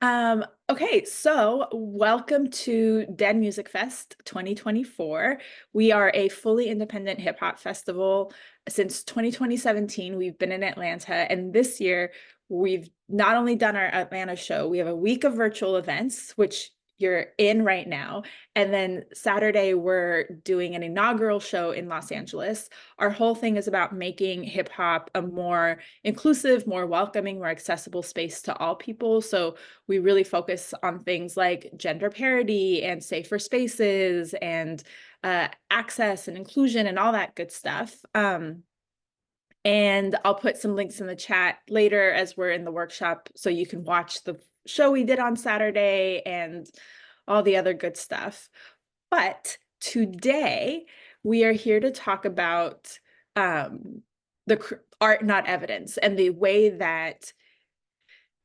Okay, so welcome to Den Music Fest 2024. We are a fully independent hip hop festival. Since 2017, we've been in Atlanta, and this year we've not only done our Atlanta show, we have a week of virtual events, which you're in right now. And then Saturday, we're doing an inaugural show in Los Angeles. Our whole thing is about making hip hop a more inclusive, more welcoming, more accessible space to all people. So we really focus on things like gender parity and safer spaces and access and inclusion and all that good stuff. And I'll put some links in the chat later as we're in the workshop so you can watch the show we did on Saturday and all the other good stuff. But today we are here to talk about the art, not evidence, and the way that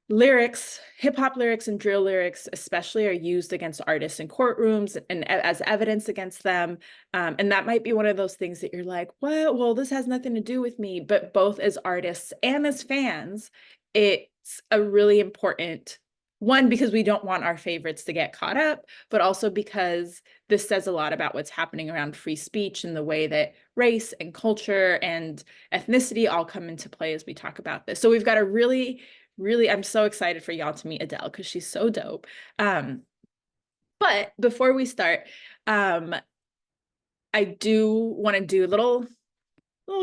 lyrics, hip hop lyrics and drill lyrics especially, are used against artists in courtrooms and as evidence against them. And that might be one of those things that you're like, well, this has nothing to do with me. But both as artists and as fans, it's a really important one, because we don't want our favorites to get caught up, but also because this says a lot about what's happening around free speech and the way that race and culture and ethnicity all come into play as we talk about this. So we've got a really, I'm so excited for y'all to meet Adele because she's so dope. But before we start, I do want to do little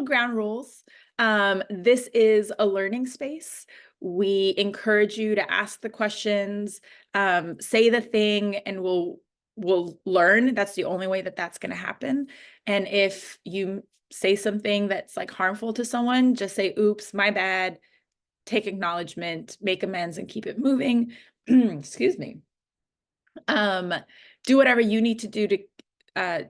ground rules. This is a learning space. We encourage you to ask the questions, say the thing, and we'll learn. That's the only way that that's going to happen. And if you say something that's like harmful to someone, just say, oops, my bad. Take acknowledgement, make amends, and keep it moving. Excuse me. Do whatever you need to do to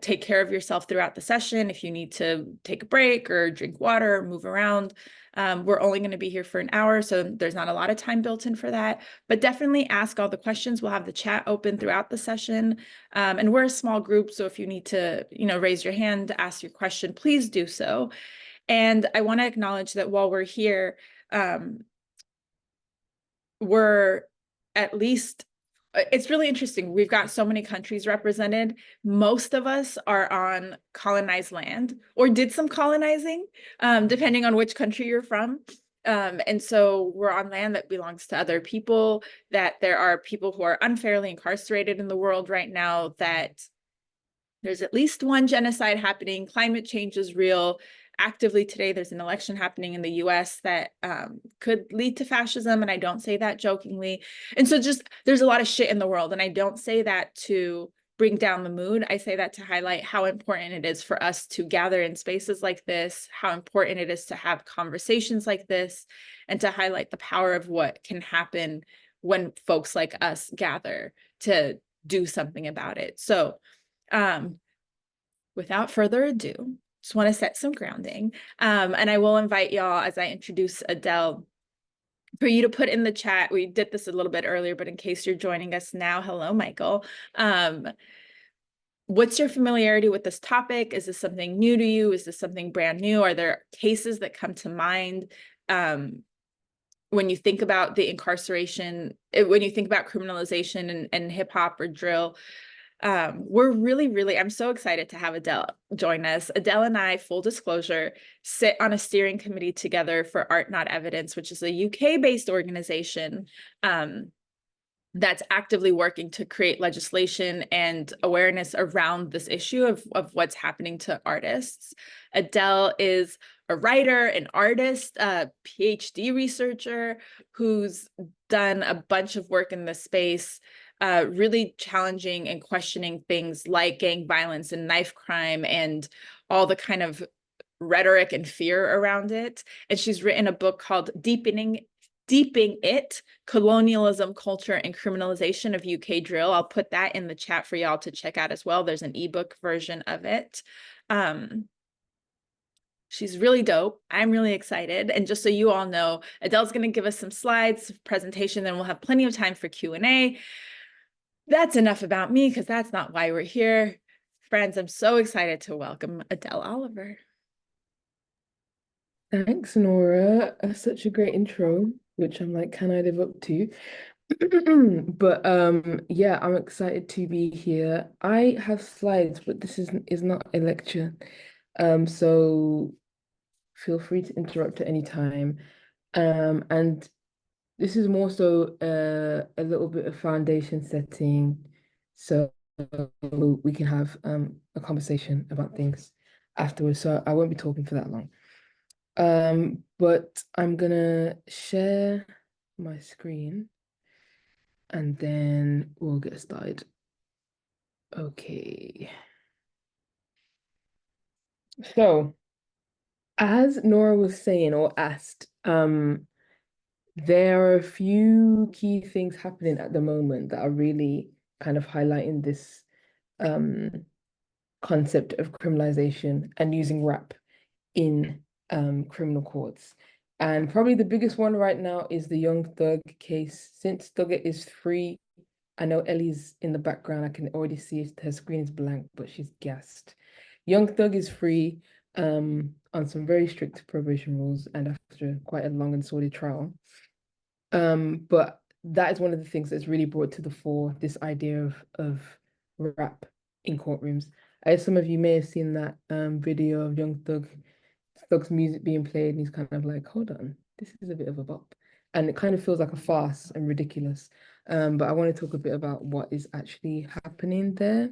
take care of yourself throughout the session. If you need to take a break or drink water or move around, we're only going to be here for an hour, so there's not a lot of time built in for that. But definitely ask all the questions. We'll have the chat open throughout the session. And we're a small group, so if you need to, raise your hand to ask your question, please do so. And I want to acknowledge that while we're here, we're at least, it's really interesting. We've got so many countries represented. Most of us are on colonized land or did some colonizing, depending on which country you're from. And so we're on land that belongs to other people, that there are people who are unfairly incarcerated in the world right now, that there's at least one genocide happening. Climate change is real. Actively today, there's an election happening in the US that could lead to fascism, and I don't say that jokingly. And so just, there's a lot of shit in the world, and I don't say that to bring down the mood. I say that to highlight how important it is for us to gather in spaces like this, how important it is to have conversations like this, and to highlight the power of what can happen when folks like us gather to do something about it. So without further ado, just want to set some grounding. And I will invite y'all, as I introduce Adele, for you to put in the chat. We did this a little bit earlier, but in case you're joining us now, hello, Michael. What's your familiarity with this topic? Is this something new to you? Is this something brand new? Are there cases that come to mind when you think about the incarceration, when you think about criminalization and hip hop or drill? We're really, I'm so excited to have Adele join us. Adele and I, full disclosure, sit on a steering committee together for Art Not Evidence, which is a UK-based organization that's actively working to create legislation and awareness around this issue of what's happening to artists. Adele is a writer, an artist, a PhD researcher who's done a bunch of work in this space, really challenging and questioning things like gang violence and knife crime and all the kind of rhetoric and fear around it. And she's written a book called Deeping It, Colonialism, Culture, and Criminalization of UK Drill. I'll put that in the chat for y'all to check out as well. There's an ebook version of it. She's really dope. I'm really excited. And just so you all know, Adele's going to give us some slides, presentation, then we'll have plenty of time for Q&A. That's enough about me, because that's not why we're here. Friends, I'm so excited to welcome Adele Oliver. Thanks, Nora. Such a great intro, which I'm like, can I live up to? But yeah, I'm excited to be here. I have slides, but this is not a lecture. So feel free to interrupt at any time. And this is more so a little bit of foundation setting, so we can have a conversation about things afterwards. So I won't be talking for that long. But I'm gonna share my screen and then we'll get started. Okay. So, as Nora was saying or asked, there are a few key things happening at the moment that are really kind of highlighting this um, concept of criminalization and using rap in criminal courts. And probably the biggest one right now is the Young Thug case. Since Thug is free, I know Ellie's in the background. I can already see her screen is blank, but she's gassed. Young Thug is free on some very strict probation rules and after quite a long and sordid trial. But that is one of the things that's really brought to the fore this idea of rap in courtrooms. As some of you may have seen that video of Thug's music being played, and he's kind of like, hold on, this is a bit of a bop. And it kind of feels like a farce and ridiculous. But I want to talk a bit about what is actually happening there.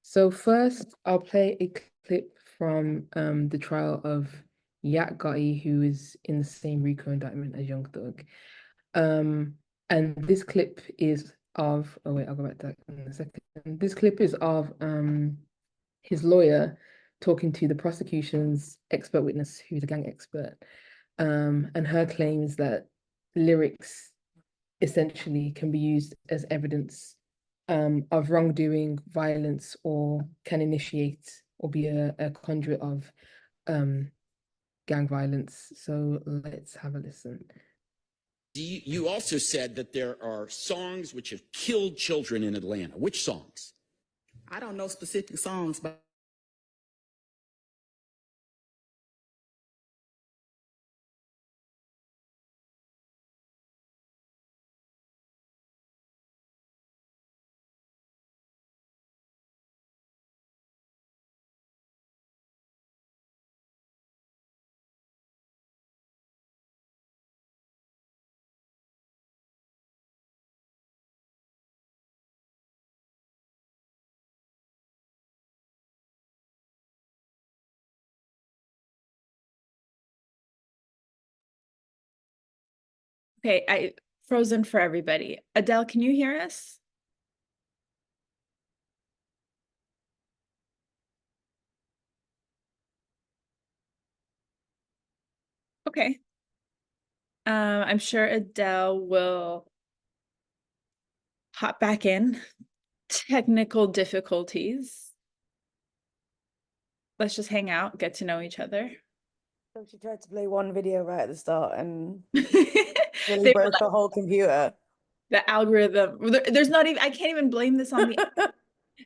So first, I'll play a clip from the trial of Yak Gotti, who is in the same RICO indictment as Young Thug. Um, and this clip is of, oh wait, I'll go back to that in a second. This clip is of his lawyer talking to the prosecution's expert witness, who's a gang expert. And her claims that lyrics essentially can be used as evidence of wrongdoing, violence, or can initiate or be a conduit of gang violence. So let's have a listen. You also said that there are songs which have killed children in Atlanta. Which songs? I don't know specific songs, but Okay, I frozen for everybody. Adele, can you hear us? Okay. I'm sure Adele will hop back in. Technical difficulties. Let's just hang out, get to know each other. So she tried to play one video right at the start and really They were broke like, her whole computer. the algorithm. There's not even, I can't even blame this on the,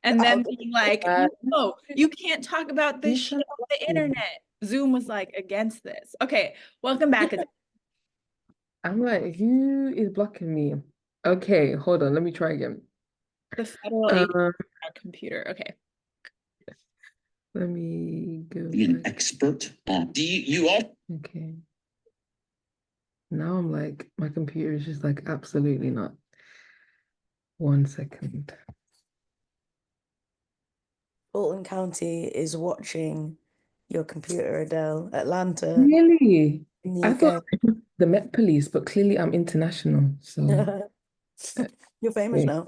and then being like, no, you can't talk about this shit on the internet. Zoom was like against this. Okay, welcome back, Adele. I'm like, who is blocking me? Okay, hold on. Let me try again. The federal agency Uh, on our computer. Okay. let me go Be an back. expert on. You all? Okay. Now I'm like, my computer is just like, absolutely not. 1 second. Fulton County is watching your computer, Adele. Atlanta Really? in the I thought UK. the Met Police, but clearly I'm international. So, You're famous okay. now.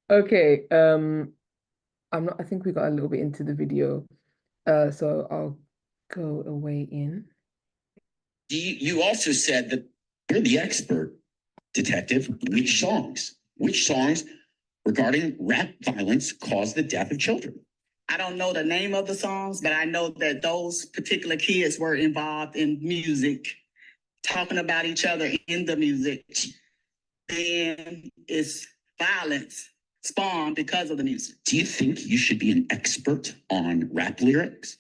Okay. I'm not, I think we got a little bit into the video. So I'll go away in. You also said that you're the expert, detective. Which songs? Which songs regarding rap violence caused the death of children? I don't know the name of the songs, but I know that those particular kids were involved in music, talking about each other in the music. Then it's violence spawned because of the music. Do you think you should be an expert on rap lyrics?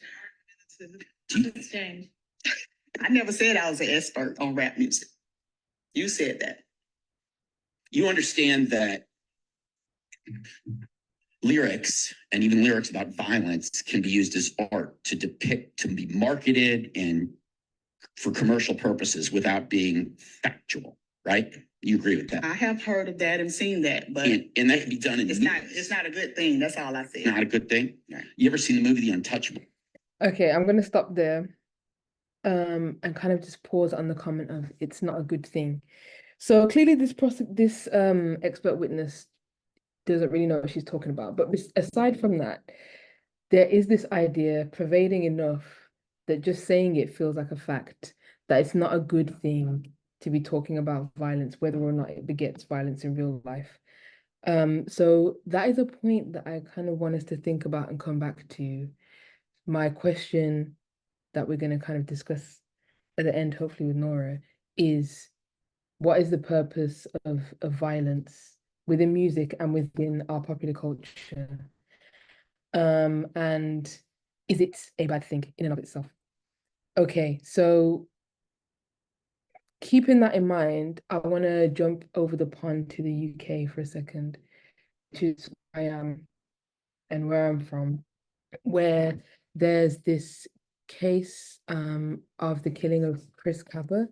I never said I was an expert on rap music. You said that. You understand that lyrics and even lyrics about violence can be used as art to depict, to be marketed and for commercial purposes without being factual, right? You agree with that? I have heard of that and seen that, but And that can be done in it's not a good thing. That's all I said. not a good thing. Right. You ever seen the movie The Untouchable? Okay, I'm gonna stop there. And kind of just pause on the comment of it's not a good thing. So clearly this expert witness doesn't really know what she's talking about. But aside from that, there is this idea pervading enough that just saying it feels like a fact, that it's not a good thing to be talking about violence, whether or not it begets violence in real life. So that is a point that I kind of want us to think about and come back to. My question that we're going to kind of discuss at the end, hopefully with Nora, is what is the purpose of violence within music and within our popular culture? And is it a bad thing in and of itself? Okay, so keeping that in mind, I want to jump over the pond to the UK for a second, which is where I am and where I'm from, where there's this case of the killing of Chris Kappa,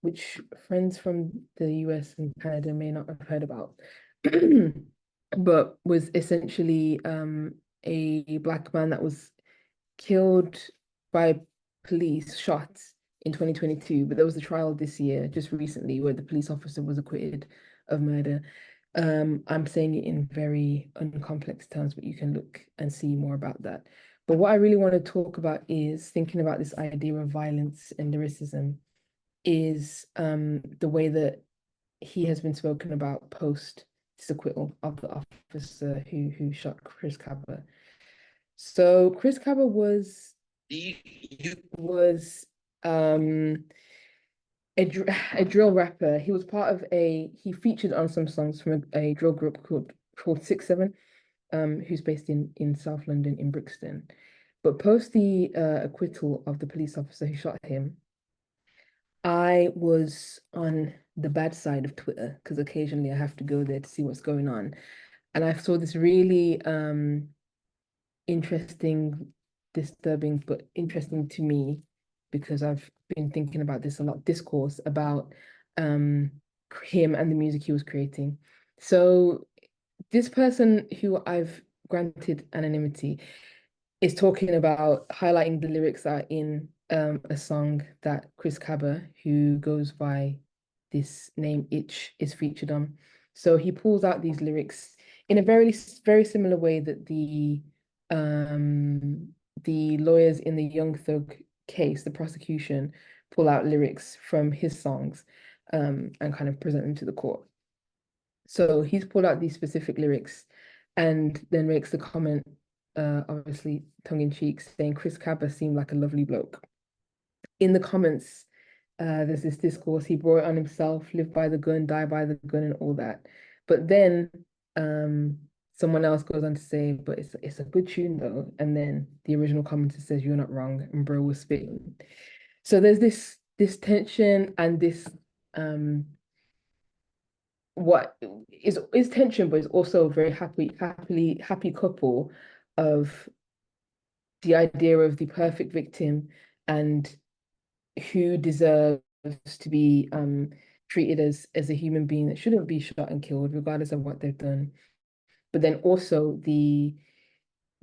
which friends from the US and Canada may not have heard about, but was essentially a Black man that was killed by police, shot in 2022. But there was a trial this year, just recently, where the police officer was acquitted of murder. I'm saying it in very uncomplex terms, but you can look and see more about that. But what I really want to talk about is thinking about this idea of violence and lyricism is the way that he has been spoken about post this acquittal of the officer who shot Chris Kappa. So Chris Kappa was um a drill rapper. He was part of he featured on some songs from a drill group called 6-7, who's based in South London in Brixton. But post the acquittal of the police officer who shot him, I was on the bad side of Twitter because occasionally I have to go there to see what's going on. And I saw this really interesting, disturbing, but interesting to me because I've been thinking about this a lot, discourse about him and the music he was creating. So this person who I've granted anonymity is talking about highlighting the lyrics that are in a song that Chris Cabba, who goes by this name Itch, is featured on. So he pulls out these lyrics in a very similar way that the lawyers in the Young Thug case, the prosecution, pull out lyrics from his songs and kind of present them to the court. So he's pulled out these specific lyrics and then makes the comment, obviously tongue in cheek, saying Chris Cabba seemed like a lovely bloke. In the comments, there's this discourse, he brought it on himself, live by the gun, die by the gun, and all that. But then someone else goes on to say, but it's a good tune though. And then the original commenter says, you're not wrong, and bro was spitting. So there's this tension and this what is tension, but it's also a very happy couple of the idea of the perfect victim and who deserves to be treated as a human being that shouldn't be shot and killed, regardless of what they've done. But then also the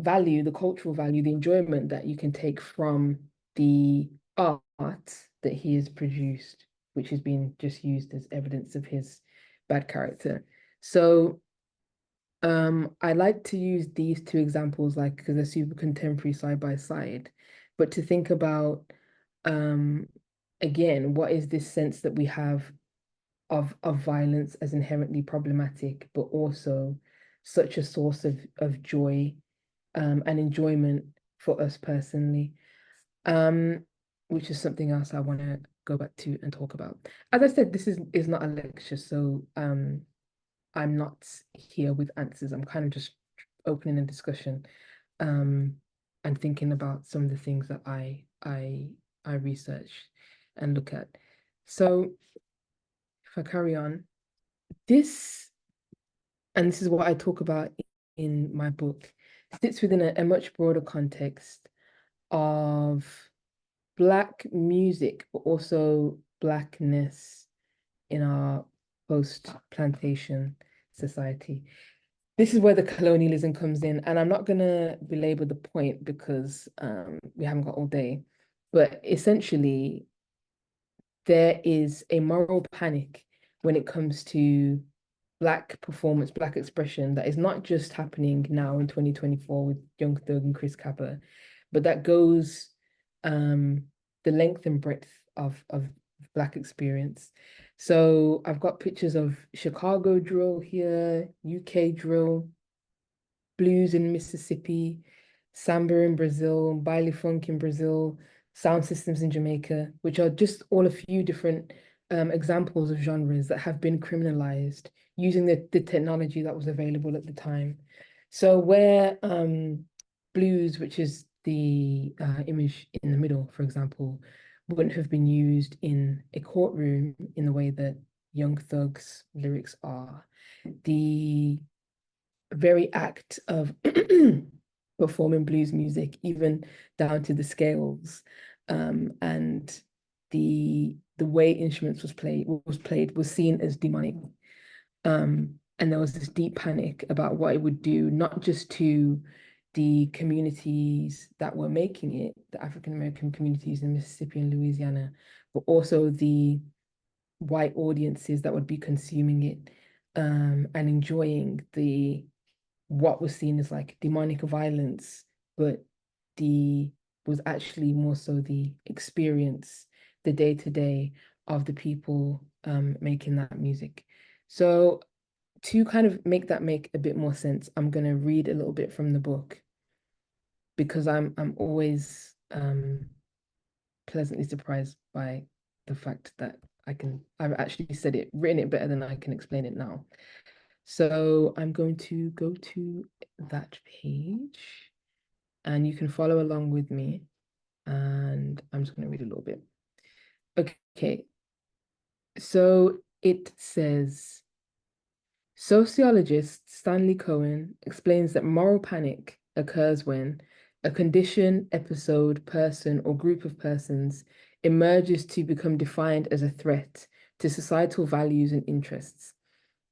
value, the cultural value, the enjoyment that you can take from the art that he has produced, which has been just used as evidence of his bad character. So I like to use these two examples like because they're super contemporary side by side, but to think about again, what is this sense that we have of violence as inherently problematic, but also such a source of joy and enjoyment for us personally, which is something else I want to go back to and talk about. As I said, this is not a lecture, so I'm not here with answers. I'm kind of just opening a discussion and thinking about some of the things that I research and look at. So if I carry on, this, and this is what I talk about in my book, sits within a much broader context of Black music, but also Blackness in our post-plantation society. This is where the colonialism comes in, and I'm not gonna belabor the point because we haven't got all day, but essentially there is a moral panic when it comes to Black performance, Black expression that is not just happening now in 2024 with Young Thug and Chris Kappa, but that goes the length and breadth of Black experience. So I've got pictures of Chicago drill here, UK drill, blues in Mississippi, samba in Brazil, baile funk in Brazil, sound systems in Jamaica, which are just all a few different examples of genres that have been criminalized using the technology that was available at the time. So where blues, which is the image in the middle, for example, wouldn't have been used in a courtroom in the way that Young Thug's lyrics are, the very act of performing blues music, even down to the scales, and the way instruments was seen as demonic. And there was this deep panic about what it would do, not just to the communities that were making it, the African American communities in Mississippi and Louisiana, but also the white audiences that would be consuming it, and enjoying what was seen as like demonic violence, but the was actually more so the experience, the day-to-day of the people making that music. So to kind of make that make a bit more sense, I'm gonna read a little bit from the book because I'm always pleasantly surprised by the fact that I've actually said it, written it better than I can explain it now. So I'm going to go to that page and you can follow along with me. And I'm just going to read a little bit. Okay. So it says, sociologist Stanley Cohen explains that moral panic occurs when a condition, episode, person, or group of persons emerges to become defined as a threat to societal values and interests.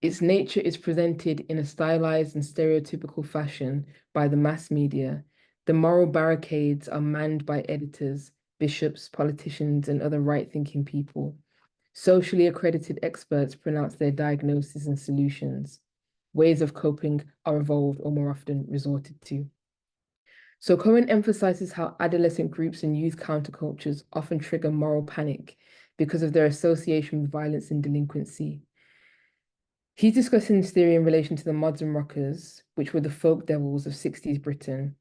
Its nature is presented in a stylized and stereotypical fashion by the mass media. The moral barricades are manned by editors, bishops, politicians, and other right-thinking people. Socially accredited experts pronounce their diagnoses and solutions. Ways of coping are evolved or more often resorted to. So Cohen emphasizes how adolescent groups and youth countercultures often trigger moral panic because of their association with violence and delinquency. He's discussing this theory in relation to the mods and rockers, which were the folk devils of 60s Britain.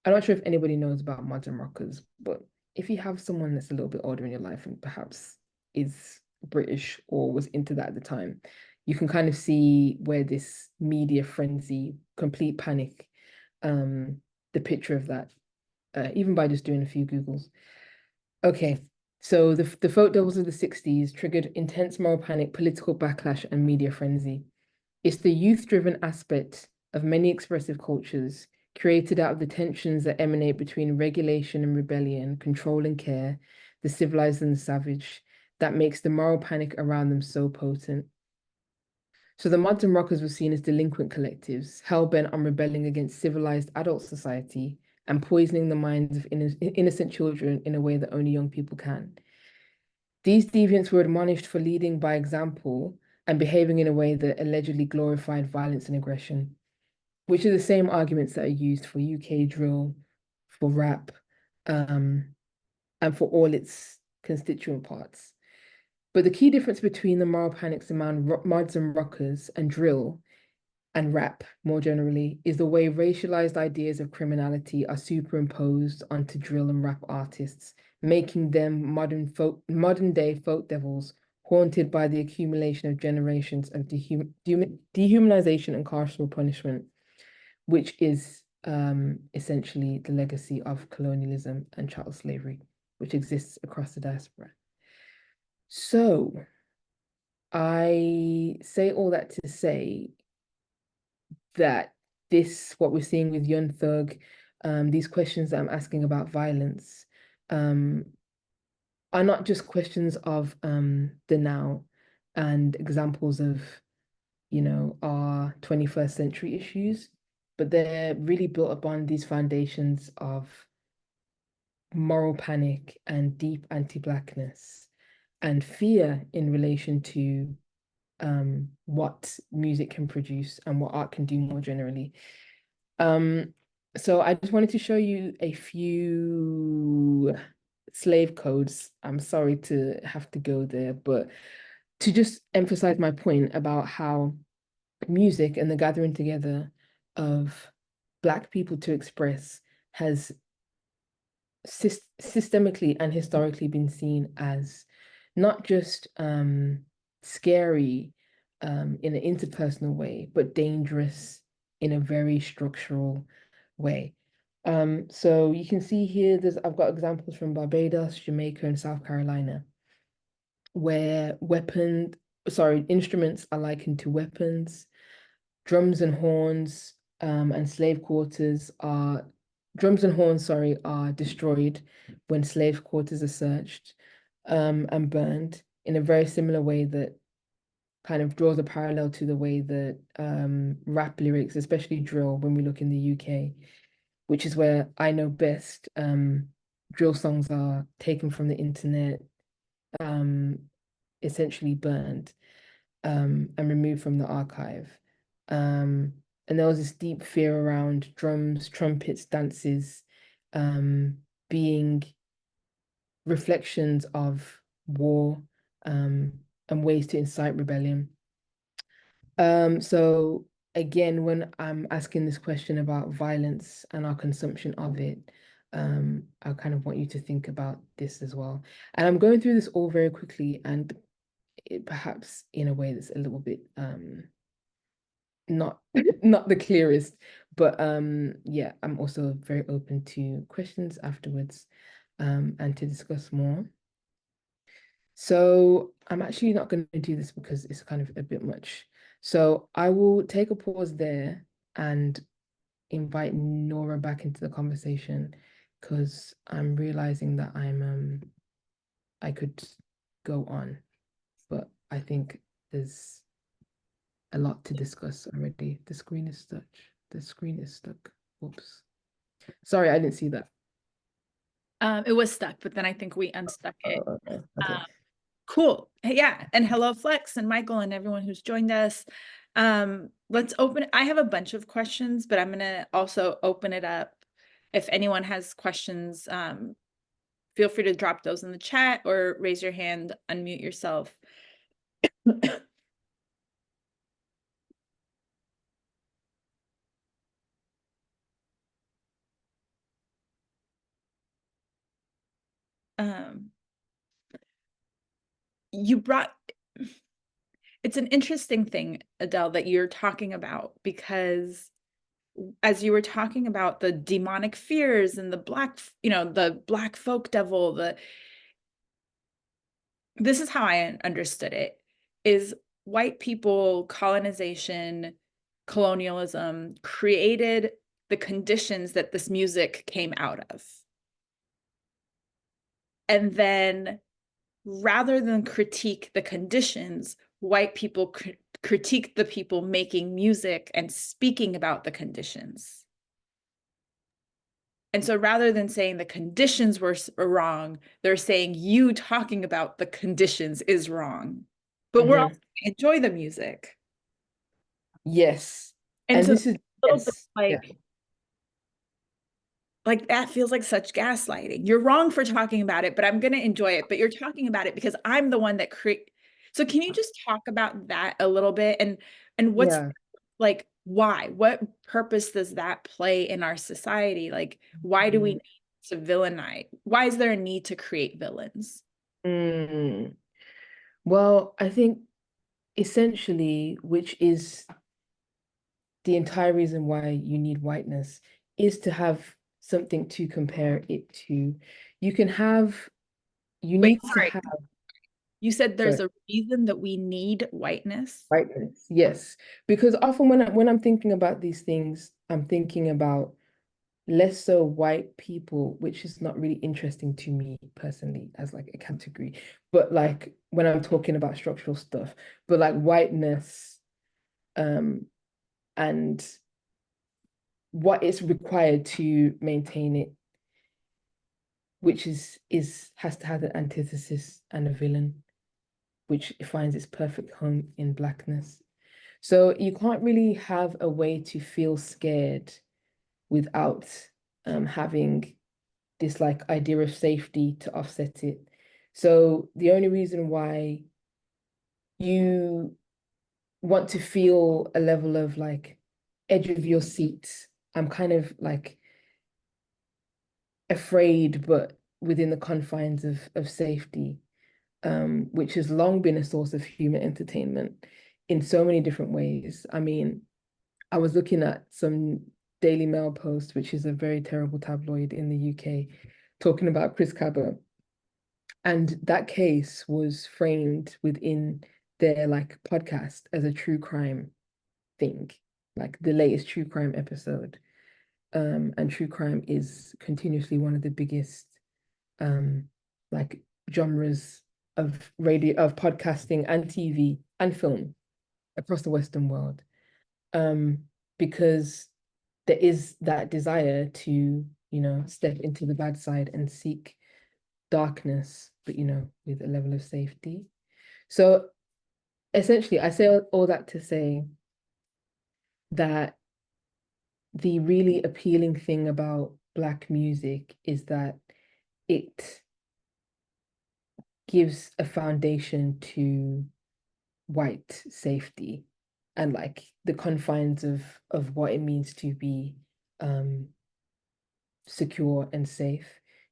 I'm not sure if anybody knows about mods and rockers, but if you have someone that's a little bit older in your life and perhaps is British or was into that at the time, you can kind of see where this media frenzy, complete panic, the picture of that, even by just doing a few Googles. Okay, so the folk devils of the 60s triggered intense moral panic, political backlash, and media frenzy. It's the youth-driven aspect of many expressive cultures created out of the tensions that emanate between regulation and rebellion, control and care, the civilized and the savage, that makes the moral panic around them so potent. So the mods and rockers were seen as delinquent collectives, hell-bent on rebelling against civilized adult society and poisoning the minds of innocent children in a way that only young people can. These deviants were admonished for leading by example and behaving in a way that allegedly glorified violence and aggression, which are the same arguments that are used for UK drill, for rap, and for all its constituent parts. But the key difference between the moral panics among mods and rockers and drill and rap more generally is the way racialized ideas of criminality are superimposed onto drill and rap artists, making them modern day folk devils haunted by the accumulation of generations of dehumanization and carceral punishment, which is essentially the legacy of colonialism and chattel slavery, which exists across the diaspora. So I say all that to say that what we're seeing with Young Thug, these questions that I'm asking about violence, are not just questions of the now and examples of, our 21st century issues, but they're really built upon these foundations of moral panic and deep anti-Blackness and fear in relation to what music can produce and what art can do more generally. So I just wanted to show you a few slave codes. I'm sorry to have to go there, but to just emphasize my point about how music and the gathering together of Black people to express has systemically and historically been seen as not just scary in an interpersonal way, but dangerous in a very structural way. So you can see here, I've got examples from Barbados, Jamaica, and South Carolina, where instruments are likened to weapons. Drums and horns and slave quarters are drums and horns, sorry, are destroyed when slave quarters are searched and burned in a very similar way that kind of draws a parallel to the way that rap lyrics, especially drill, when we look in the UK, which is where I know best, drill songs are taken from the internet, essentially burned and removed from the archive. And there was this deep fear around drums, trumpets, dances, being reflections of war, and ways to incite rebellion. So again, when I'm asking this question about violence and our consumption of it, I kind of want you to think about this as well. And I'm going through this all very quickly and perhaps in a way that's a little bit not not the clearest, but yeah, I'm also very open to questions afterwards and to discuss more. So I'm actually not going to do this because it's kind of a bit much. So I will take a pause there and invite Nora back into the conversation because I'm realizing that I could go on, but I think there's a lot to discuss already. The screen is stuck. The screen is stuck. Whoops. Sorry, I didn't see that. It was stuck, but then I think we unstuck it. Okay. Okay. Cool. Yeah. And hello, Flex and Michael and everyone who's joined us. Let's open. I have a bunch of questions, but I'm going to also open it up. If anyone has questions, feel free to drop those in the chat or raise your hand, unmute yourself. You brought, it's an interesting thing, Adele, that you're talking about, because as you were talking about the demonic fears and the the Black folk devil, this is how I understood it, is white people, colonization, colonialism created the conditions that this music came out of. And then rather than critique the conditions, white people critique the people making music and speaking about the conditions. And so rather than saying the conditions were wrong, they're saying you talking about the conditions is wrong. But we're all enjoy the music. Yes. And so this is a little bit yes. like, Yeah. like that feels like such gaslighting. You're wrong for talking about it, but I'm going to enjoy it. But you're talking about it because I'm the one that create. So can you just talk about that a little bit and what's like, why? What purpose does that play in our society? Like, why do we need to villainize? Why is there a need to create villains? Well, I think essentially, which is the entire reason why you need whiteness, is to have something to compare it to. You can have, you Wait, need to sorry. have. You said there's So a reason that we need whiteness. whiteness, yes, because often when I'm thinking about these things, I'm thinking about less so white people, which is not really interesting to me personally as like a category, but like when I'm talking about structural stuff, but like whiteness, and what is required to maintain it, which is has to have an antithesis and a villain, which finds its perfect home in blackness. So you can't really have a way to feel scared without having this like idea of safety to offset it. So the only reason why you want to feel a level of like edge of your seat, I'm kind of like afraid, but within the confines of safety, which has long been a source of human entertainment in so many different ways. I mean, I was looking at some Daily Mail post, which is a very terrible tabloid in the UK, talking about Chris Cabot. And that case was framed within their like podcast as a true crime thing, like the latest true crime episode. And true crime is continuously one of the biggest like genres of radio, of podcasting and TV and film across the Western world. Because there is that desire to, step into the bad side and seek darkness, but with a level of safety. So essentially, I say all that to say that the really appealing thing about Black music is that it gives a foundation to white safety and like the confines of what it means to be secure and safe.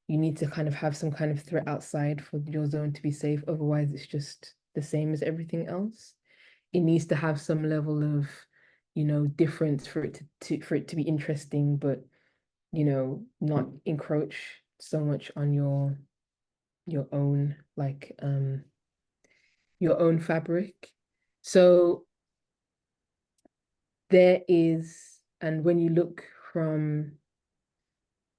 You need to kind of have some kind of threat outside for your zone to be safe. Otherwise, it's just the same as everything else. It needs to have some level of, difference for it for it to be interesting, but not encroach so much on your own like your own fabric. So there is, and when you look from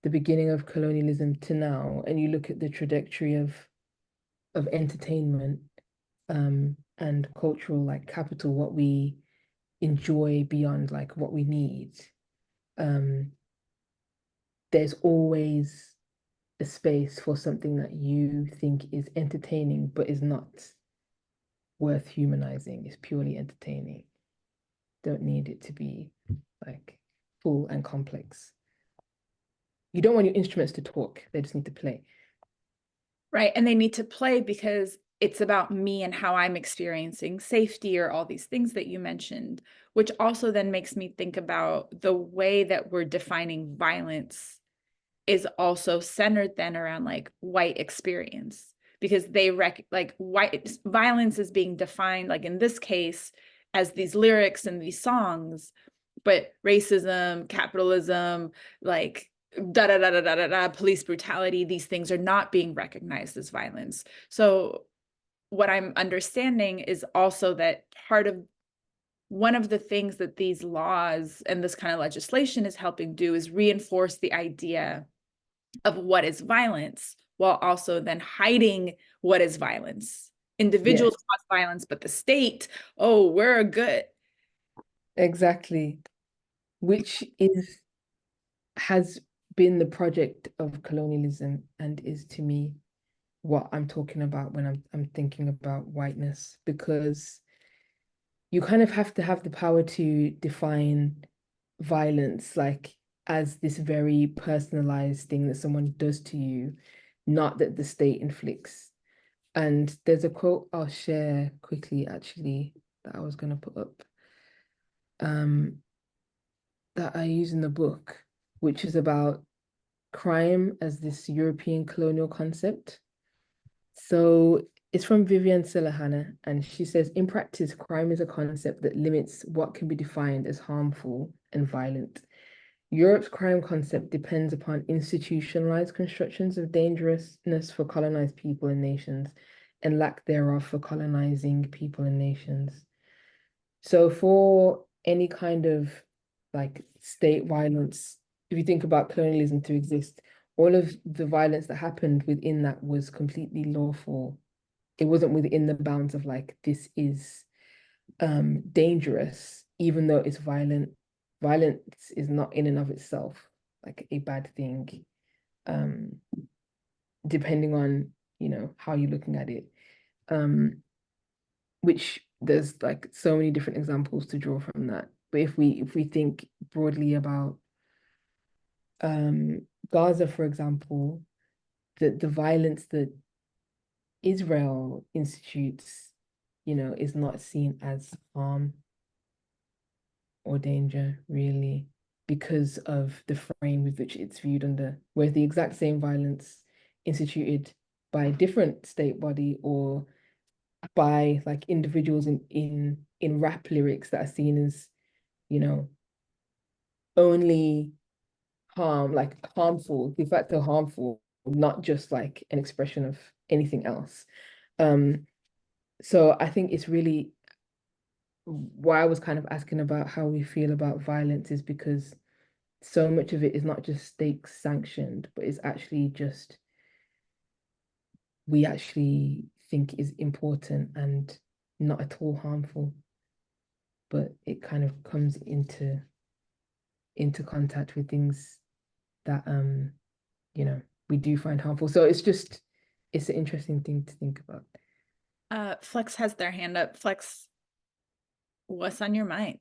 the beginning of colonialism to now, and you look at the trajectory of entertainment and cultural like capital, what we enjoy beyond like what we need, um, there's always a space for something that you think is entertaining but is not worth humanizing. It's purely entertaining. Don't need it to be like full and complex. You don't want your instruments to talk, they just need to play. Right. And they need to play because it's about me and how I'm experiencing safety or all these things that you mentioned, which also then makes me think about the way that we're defining violence is also centered then around like white experience, because they like white violence is being defined like in this case as these lyrics and these songs, but racism, capitalism, like da da da da da da da, police brutality, these things are not being recognized as violence. So what I'm understanding is also that part of one of the things that these laws and this kind of legislation is helping do is reinforce the idea of what is violence while also then hiding what is violence. Individuals Yes. cause violence, but the state, oh, we're good. Exactly. Which has been the project of colonialism and is to me what I'm talking about when I'm thinking about whiteness, because you kind of have to have the power to define violence like as this very personalized thing that someone does to you, not that the state inflicts. And there's a quote I'll share quickly actually that I was going to put up that I use in the book, which is about crime as this European colonial concept. So it's from Vivian Selahana, and she says, in practice, crime is a concept that limits what can be defined as harmful and violent. Europe's crime concept depends upon institutionalized constructions of dangerousness for colonized people and nations, and lack thereof for colonizing people and nations. So for any kind of like state violence, if you think about colonialism to exist, all of the violence that happened within that was completely lawful. It wasn't within the bounds of like this is dangerous, even though it's violent. Violence is not in and of itself like a bad thing, depending on, you know, how you're looking at it. Which there's like so many different examples to draw from that. But if we think broadly about Gaza, for example, the violence that Israel institutes, you know, is not seen as harm or danger, really, because of the frame with which it's viewed under, whereas the exact same violence instituted by a different state body or by like individuals in rap lyrics that are seen as, you know, only harmful, de facto harmful, not just like an expression of anything else. So I think it's really why I was kind of asking about how we feel about violence is because so much of it is not just state sanctioned, but it's actually just we actually think is important and not at all harmful, but it kind of comes into contact with things that you know we do find harmful. So it's an interesting thing to think about. Flex has their hand up. Flex, what's on your mind?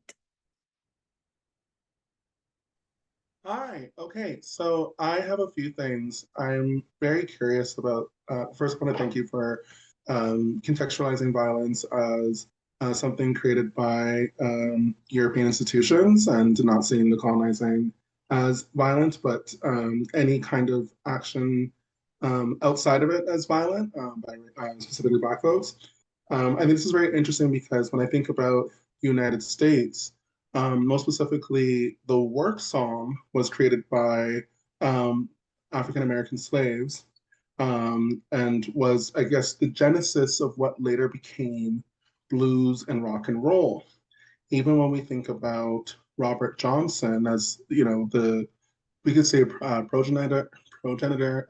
Hi, okay, so I have a few things I'm very curious about. First, I want to thank you for contextualizing violence as something created by European institutions and not seeing the colonizing as violent, but any kind of action outside of it as violent by specifically Black folks. I think this is very interesting because when I think about the United States, most specifically, the work song was created by African American slaves and was, I guess, the genesis of what later became blues and rock and roll. Even when we think about Robert Johnson as, you know, we could say progenitor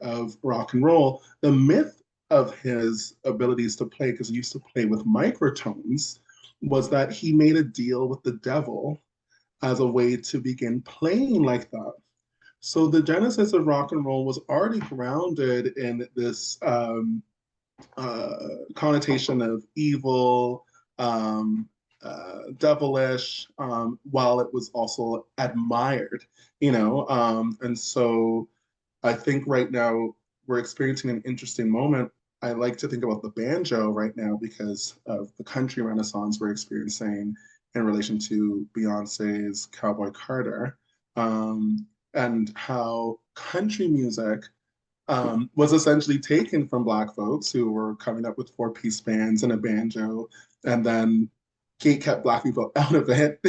of rock and roll, the myth of his abilities to play, because he used to play with microtones, was that he made a deal with the devil as a way to begin playing like that. So the genesis of rock and roll was already grounded in this connotation of evil, devilish, while it was also admired, you know. And so I think right now we're experiencing an interesting moment. I like to think about the banjo right now because of the country renaissance we're experiencing in relation to Beyonce's Cowboy Carter, and how country music was essentially taken from Black folks who were coming up with four-piece bands and a banjo, and then Kate kept Black people out of it,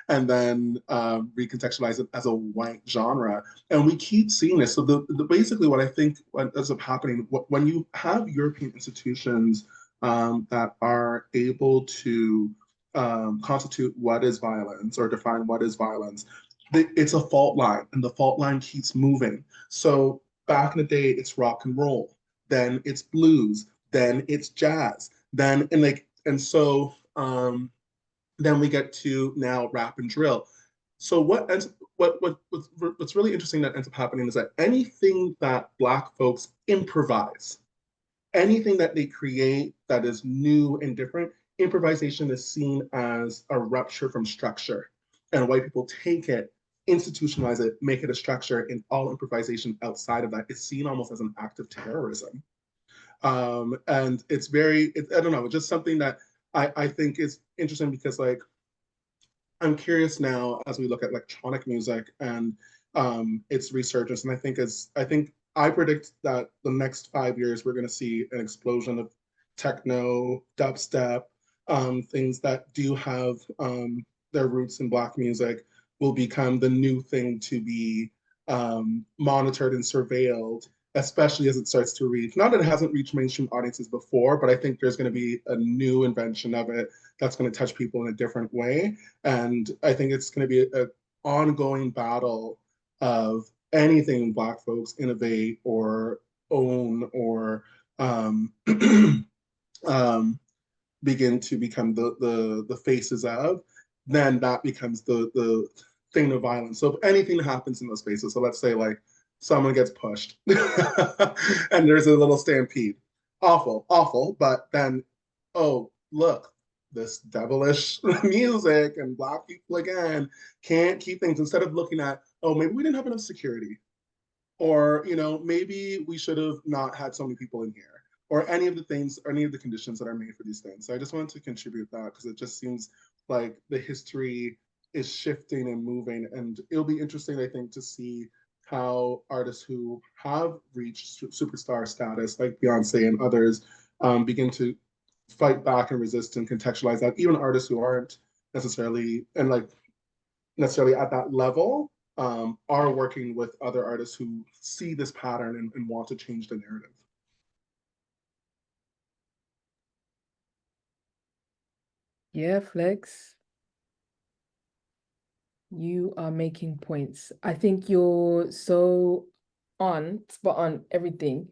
and then recontextualized it as a white genre. And we keep seeing this. So basically what I think what ends up happening, when you have European institutions that are able to constitute what is violence or define what is violence, it's a fault line, and the fault line keeps moving. So back in the day, it's rock and roll, then it's blues, then it's jazz, and so then we get to now rap and drill. So what's really interesting that ends up happening is that anything that Black folks improvise, anything that they create that is new and different, improvisation is seen as a rupture from structure. And white people take it, institutionalize it, make it a structure, and all improvisation outside of that is seen almost as an act of terrorism. And I don't know, just something that I think is interesting because like, I'm curious now as we look at electronic music and its resurgence, and I predict that the next 5 years we're going to see an explosion of techno, dubstep, things that do have their roots in Black music will become the new thing to be monitored and surveilled especially as it starts to reach, not that it hasn't reached mainstream audiences before, but I think there's going to be a new invention of it that's going to touch people in a different way. And I think it's going to be an ongoing battle of anything Black folks innovate or own or um, begin to become the faces of, then that becomes the thing of violence. So if anything happens in those spaces, so let's say like someone gets pushed and there's a little stampede, awful, awful, but then, oh, look, this devilish music and Black people again can't keep things, instead of looking at, oh, maybe we didn't have enough security, or maybe we should have not had so many people in here, or any of the things, or any of the conditions that are made for these things. So I just wanted to contribute that because it just seems like the history is shifting and moving, and it'll be interesting, I think, to see how artists who have reached superstar status, like Beyonce and others, begin to fight back and resist and contextualize that. Even artists who aren't necessarily at that level, are working with other artists who see this pattern and want to change the narrative. Yeah, Flex, you are making points. I think you're so spot on everything.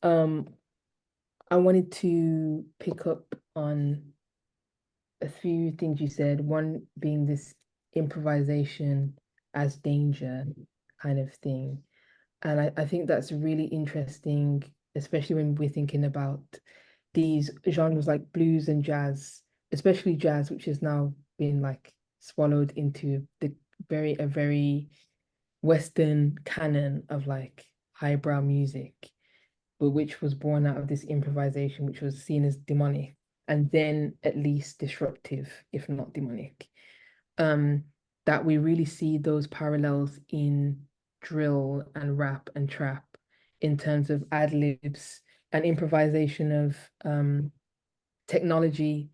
I wanted to pick up on a few things you said, one being this improvisation as danger kind of thing. And I think that's really interesting, especially when we're thinking about these genres like blues and jazz, especially jazz, which has now been like swallowed into a very Western canon of like highbrow music, but which was born out of this improvisation, which was seen as demonic, and then at least disruptive, if not demonic. Um, that we really see those parallels in drill and rap and trap in terms of ad libs and improvisation of technology,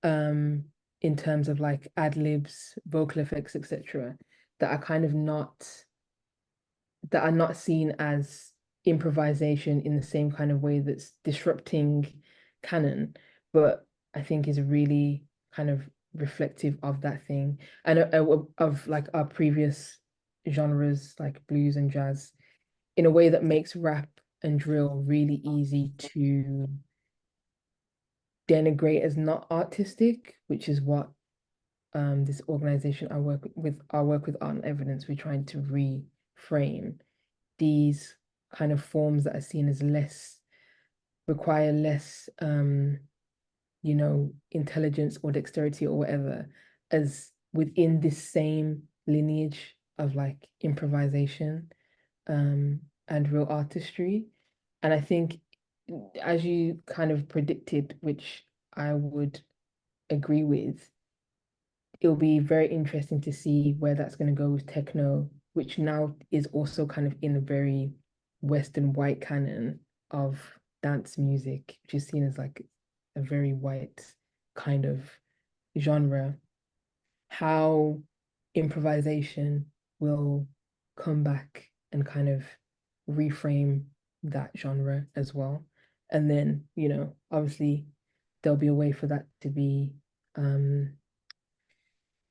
in terms of like ad libs, vocal effects, etc., that are kind of not that are not seen as improvisation in the same kind of way that's disrupting canon, but I think is really kind of reflective of that thing and of like our previous genres like blues and jazz in a way that makes rap and drill really easy to denigrate as not artistic, which is what this organization I work with Art and Evidence, we're trying to reframe these kind of forms that are seen as require less intelligence or dexterity or whatever, as within this same lineage of like improvisation and real artistry. And I think, as you kind of predicted, which I would agree with, it'll be very interesting to see where that's going to go with techno, which now is also kind of in a very Western white canon of dance music, which is seen as like a very white kind of genre. How improvisation will come back and kind of reframe that genre as well. And then, obviously there'll be a way for that to be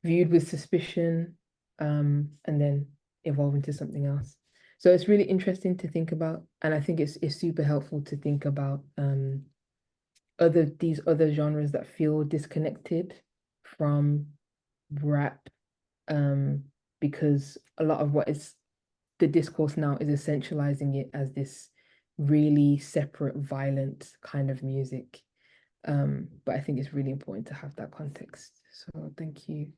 viewed with suspicion, and then evolve into something else. So it's really interesting to think about, and I think it's super helpful to think about these other genres that feel disconnected from rap, because a lot of what is the discourse now is essentializing it as this really separate, violent kind of music. But I think it's really important to have that context. So thank you.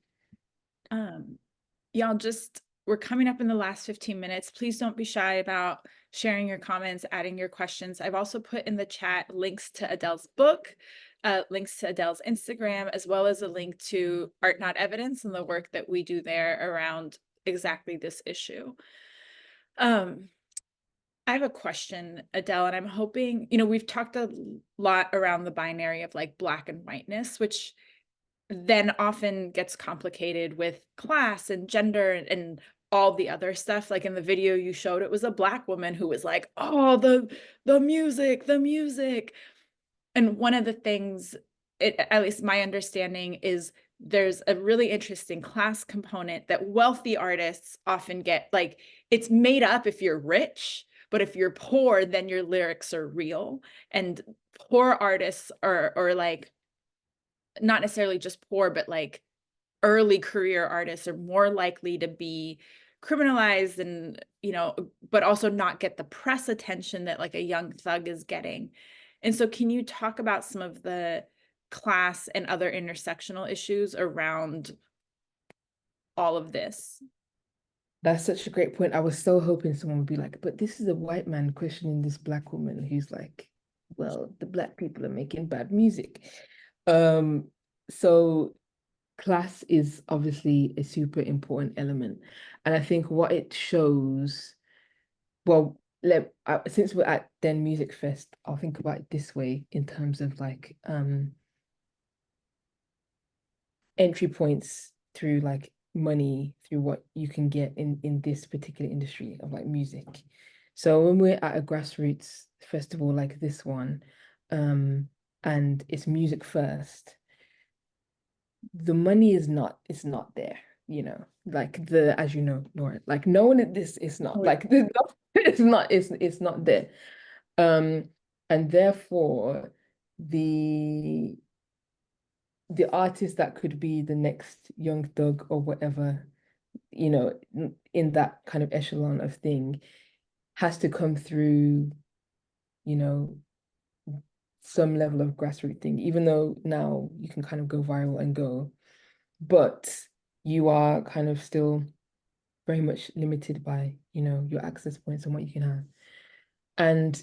Y'all, we're coming up in the last 15 minutes. Please don't be shy about sharing your comments, adding your questions. I've also put in the chat links to Adele's book, links to Adele's Instagram, as well as a link to Art Not Evidence and the work that we do there around exactly this issue. I have a question, Adele, and I'm hoping, we've talked a lot around the binary of like Black and whiteness, which then often gets complicated with class and gender and all the other stuff. Like in the video you showed, it was a Black woman who was like, oh, the music, the music. And one of the things, at least my understanding, is there's a really interesting class component that wealthy artists often get. Like, it's made up if you're rich, but if you're poor, then your lyrics are real. And poor artists or like, not necessarily just poor, but like early career artists are more likely to be criminalized and, you know, but also not get the press attention that like a Young Thug is getting. And so can you talk about some of the class and other intersectional issues around all of this? That's such a great point. I was so hoping someone would be like, but this is a white man questioning this Black woman who's like, well, the Black people are making bad music. So class is obviously a super important element. And I think what it shows, well, since we're at Den Music Fest, I'll think about it this way in terms of like entry points through like money, through what you can get in this particular industry of like music. So when we're at a grassroots festival like this one, and it's music first, the money is not, it's not there, you know, like the, as you know, Nora, like no one at this is not like there's no, it's not there. And therefore the artist that could be the next Young Thug or whatever, you know, in that kind of echelon of thing, has to come through, you know, some level of grassroots thing, even though now you can kind of go viral and go, but you are kind of still very much limited by, you know, your access points and what you can have. And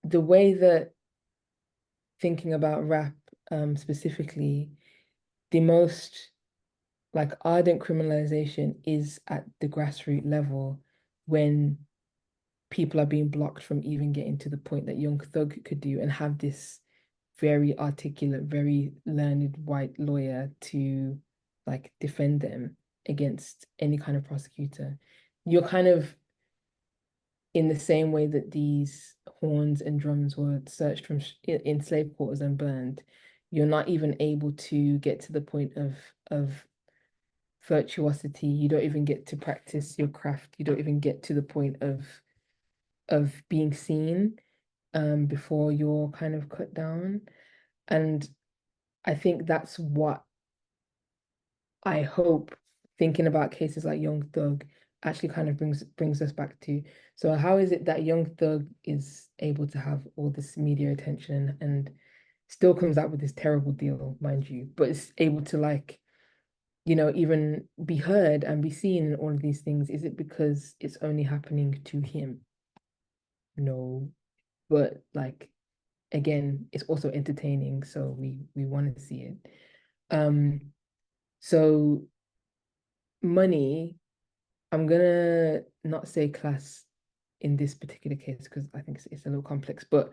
the way that thinking about rap specifically, the most like ardent criminalization is at the grassroots level when people are being blocked from even getting to the point that Young Thug could do and have this very articulate, very learned white lawyer to like defend them against any kind of prosecutor. You're kind of in the same way that these horns and drums were searched from in slave quarters and burned. You're not even able to get to the point of virtuosity. You don't even get to practice your craft. You don't even get to the point of being seen before you're kind of cut down. And I think that's what I hope thinking about cases like Young Thug actually kind of brings us back to. So how is it that Young Thug is able to have all this media attention and still comes out with this terrible deal, mind you, but is able to like, you know, even be heard and be seen and all of these things? Is it because it's only happening to him? No, but like again, it's also entertaining, so we want to see it. So money, I'm gonna not say class in this particular case because I think it's a little complex, but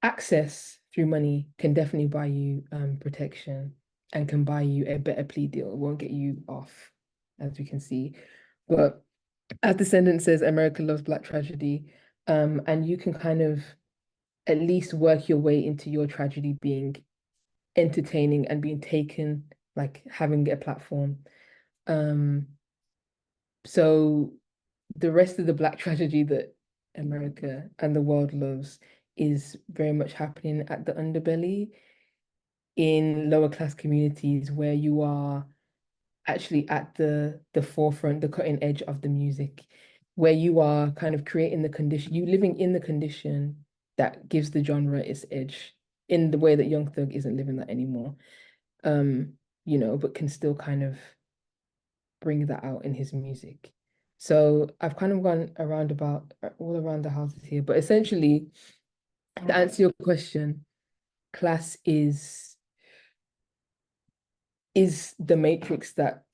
access through money can definitely buy you protection and can buy you a better plea deal. It won't get you off, as we can see. But as the sentence says, America loves Black tragedy. And you can kind of at least work your way into your tragedy being entertaining and being taken, like having a platform. So the rest of the Black tragedy that America and the world loves is very much happening at the underbelly in lower class communities where you are actually at the forefront, the cutting edge of the music, where you are kind of creating the condition, you living in the condition that gives the genre its edge in the way that Young Thug isn't living that anymore. You know, but can still kind of bring that out in his music. So I've kind of gone around about all around the houses here, but essentially, to answer your question, class is the matrix that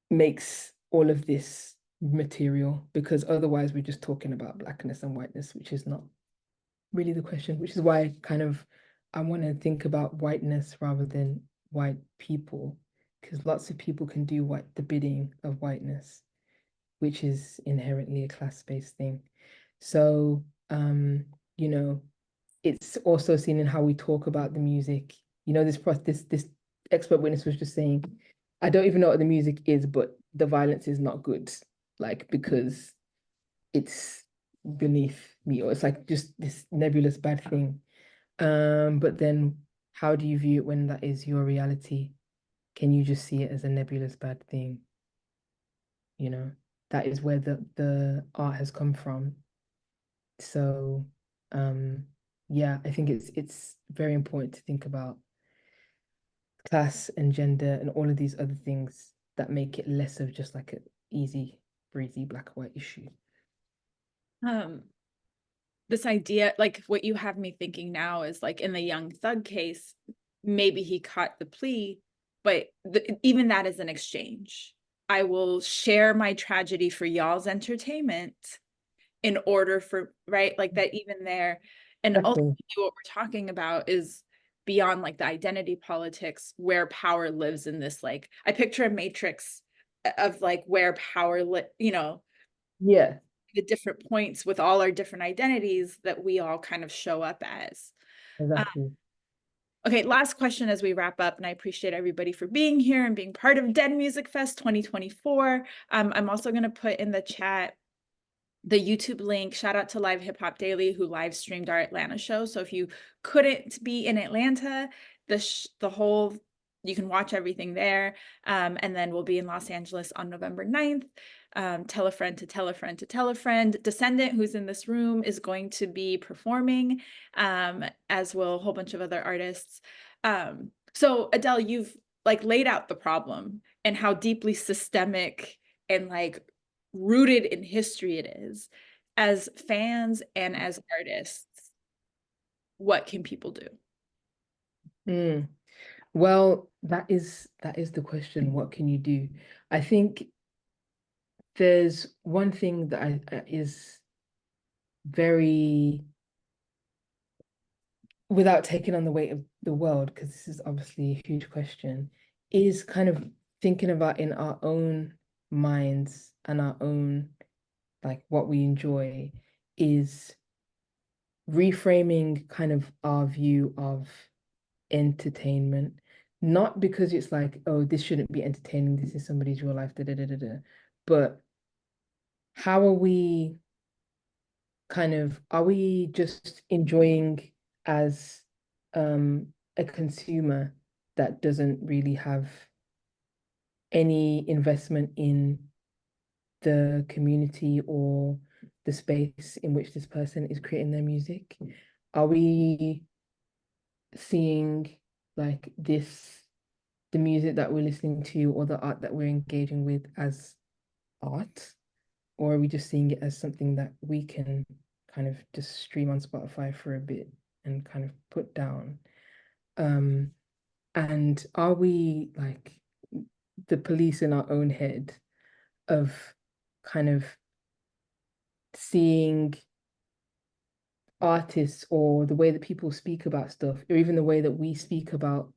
makes all of this material, because otherwise we're just talking about blackness and whiteness, which is not really the question, which is why kind of I want to think about whiteness rather than white people, because lots of people can do the bidding of whiteness, which is inherently a class-based thing. So, you know, it's also seen in how we talk about the music. You know, this expert witness was just saying, I don't even know what the music is, but the violence is not good, like because it's beneath me, or it's like just this nebulous bad thing. But then how do you view it when that is your reality? Can you just see it as a nebulous bad thing? You know, that is where the art has come from. So, yeah, I think it's very important to think about class and gender and all of these other things that make it less of just like an easy, breezy black or white issue. This idea, like what you have me thinking now is like in the Young Thug case, maybe he caught the plea, but even that is an exchange. I will share my tragedy for y'all's entertainment in order for, right? Like that even there. And Exactly. ultimately what we're talking about is beyond like the identity politics, where power lives in this, like, I picture a matrix of like where power, you know, Yeah, the different points with all our different identities that we all kind of show up as. exactly. Okay, last question as we wrap up, and I appreciate everybody for being here and being part of Dead Music Fest 2024. I'm also going to put in the chat the YouTube link. Shout out to Live Hip Hop Daily, who live streamed our Atlanta show. So if you couldn't be in Atlanta, the whole, you can watch everything there. And then we'll be in Los Angeles on November 9th. Tell a friend to tell a friend to tell a friend. Descendant, who's in this room, is going to be performing, as will a whole bunch of other artists. So Adele, you've like laid out the problem and how deeply systemic and like rooted in history it is. As fans and as artists, what can people do? Mm. Well, that is the question. What can you do? I think there's one thing that is very, without taking on the weight of the world, because this is obviously a huge question, is kind of thinking about in our own minds and our own, like what we enjoy, is reframing kind of our view of entertainment. Not because it's like, oh, this shouldn't be entertaining, this is somebody's real life, da da da da da. But how are we are we just enjoying as a consumer that doesn't really have any investment in the community or the space in which this person is creating their music? Are we seeing like the music that we're listening to or the art that we're engaging with as art? Or are we just seeing it as something that we can kind of just stream on Spotify for a bit and kind of put down? And are we like the police in our own head of kind of seeing artists or the way that people speak about stuff, or even the way that we speak about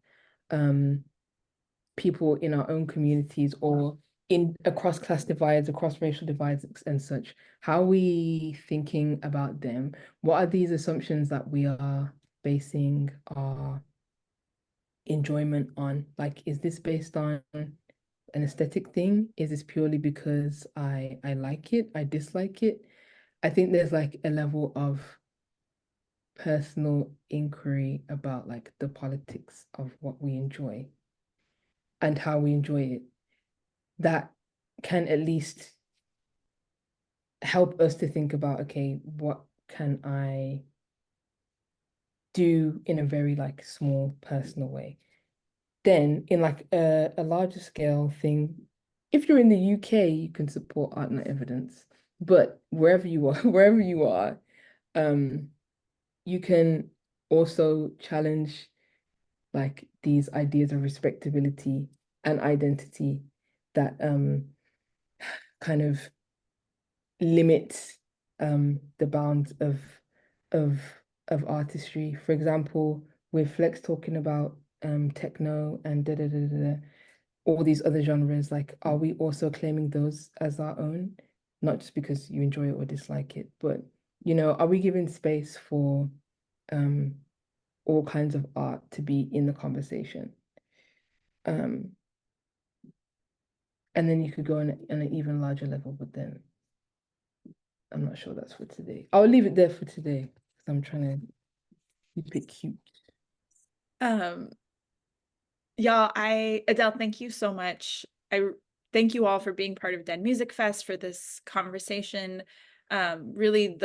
people in our own communities or in across class divides, across racial divides and such? How are we thinking about them? What are these assumptions that we are basing our enjoyment on? Like, is this based on an aesthetic thing? Is this purely because I like it, I dislike it? I think there's like a level of personal inquiry about like the politics of what we enjoy and how we enjoy it that can at least help us to think about, okay, what can I do in a very like small personal way? Then in like a larger scale thing, if you're in the UK, you can support Art Not Evidence. But wherever you are, wherever you are, um, you can also challenge like these ideas of respectability and identity that kind of limit the bounds of of artistry. For example, with Flex talking about techno and da da da da, da, all these other genres, like, are we also claiming those as our own? Not just because you enjoy it or dislike it, but, you know, are we giving space for all kinds of art to be in the conversation? And then you could go on an even larger level, but then I'm not sure that's for today. I'll leave it there for today because I'm trying to keep it cute. Y'all, Adele, thank you so much. Thank you all for being part of Den Music Fest, for this conversation. Really,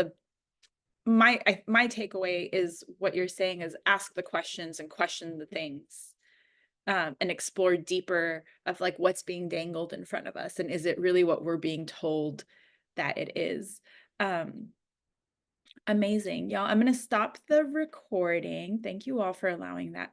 my takeaway is what you're saying is ask the questions and question the things, and explore deeper of like what's being dangled in front of us, and is it really what we're being told that it is. Amazing, y'all. I'm going to stop the recording. Thank you all for allowing that